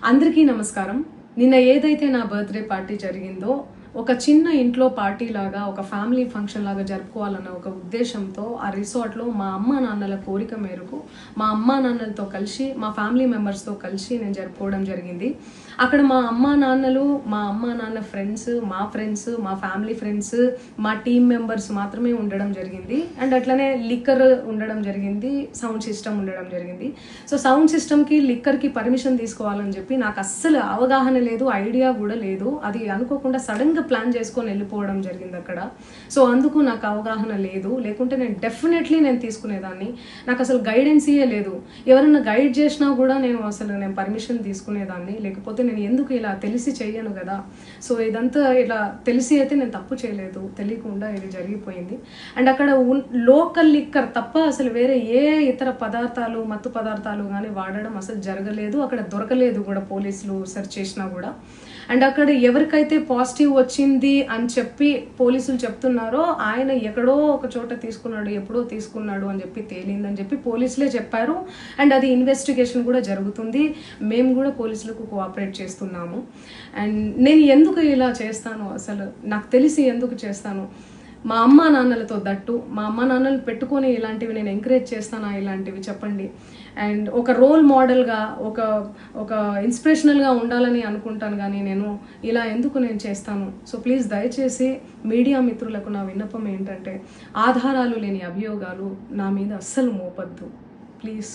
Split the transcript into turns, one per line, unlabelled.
అందరికీ నమస్కారం. నిన్న ఏదైతే నా బర్త్డే పార్టీ జరిగిందో ఒక చిన్న ఇంట్లో పార్టీ లాగా ఒక ఫ్యామిలీ ఫంక్షన్ లాగా జరుపుకోవాలన్న ఒక ఉద్దేశంతో ఆ రిసార్ట్లో మా అమ్మా నాన్నల కోరిక మేరకు మా అమ్మా నాన్నలతో కలిసి మా ఫ్యామిలీ మెంబర్స్తో కలిసి నేను జరుపుకోవడం జరిగింది. అక్కడ మా అమ్మా నాన్న ఫ్రెండ్స్, మా ఫ్రెండ్స్, మా ఫ్యామిలీ ఫ్రెండ్స్, మా టీమ్ మెంబర్స్ మాత్రమే ఉండడం జరిగింది. అండ్ అట్లనే లిక్కర్ ఉండడం జరిగింది, సౌండ్ సిస్టమ్ ఉండడం జరిగింది. సో సౌండ్ సిస్టమ్కి లిక్కర్కి పర్మిషన్ తీసుకోవాలని చెప్పి నాకు అస్సలు అవగాహన లేదు, ఐడియా కూడా లేదు. అది అనుకోకుండా సడన్గా ప్లాన్ చేసుకొని వెళ్ళిపోవడం జరిగింది అక్కడ. సో అందుకు నాకు అవగాహన లేదు, లేకుంటే నేను డెఫినెట్లీ తీసుకునేదాన్ని. నాకు అసలు గైడెన్సీయే లేదు. ఎవరైనా గైడ్ చేసినా కూడా నేను పర్మిషన్ తీసుకునేదాన్ని, లేకపోతే నేను ఎందుకు ఇలా తెలిసి చెయ్యను కదా. సో ఇదంతా ఇలా తెలిసి అయితే నేను తప్పు చేయలేదు, తెలియకుండా ఇది జరిగిపోయింది. అండ్ అక్కడ లోకల్ లిక్కర్ తప్ప అసలు వేరే ఏ ఇతర పదార్థాలు, మత్తు పదార్థాలు కానీ వాడడం అసలు జరగలేదు. అక్కడ దొరకలేదు కూడా, పోలీసులు సెర్చ్ చేసినా కూడా. అండ్ అక్కడ ఎవరికైతే పాజిటివ్ వచ్చింది అని చెప్పి పోలీసులు చెప్తున్నారో ఆయన ఎక్కడో ఒక చోట తీసుకున్నాడు, ఎప్పుడో తీసుకున్నాడు అని చెప్పి తేలిందని చెప్పి పోలీసులే చెప్పారు. అండ్ అది ఇన్వెస్టిగేషన్ కూడా జరుగుతుంది. మేము కూడా పోలీసులకు కోఆపరేట్ చేస్తున్నాము. అండ్ నేను ఎందుకు ఇలా చేస్తాను, అసలు నాకు తెలిసి ఎందుకు చేస్తాను, మా అమ్మా నాన్నలతో దట్టు మా అమ్మా నాన్నలు పెట్టుకొని ఇలాంటివి నేను ఎంకరేజ్ చేస్తానా, ఇలాంటివి చెప్పండి. అండ్ ఒక రోల్ మోడల్గా, ఒక ఇన్స్పిరేషనల్గా ఉండాలని అనుకుంటాను, కానీ నేను ఇలా ఎందుకు చేస్తాను. సో ప్లీజ్ దయచేసి మీడియా మిత్రులకు నా విన్నపం ఏంటంటే, ఆధారాలు లేని అభియోగాలు నా మీద అస్సలు మోపద్దు ప్లీజ్.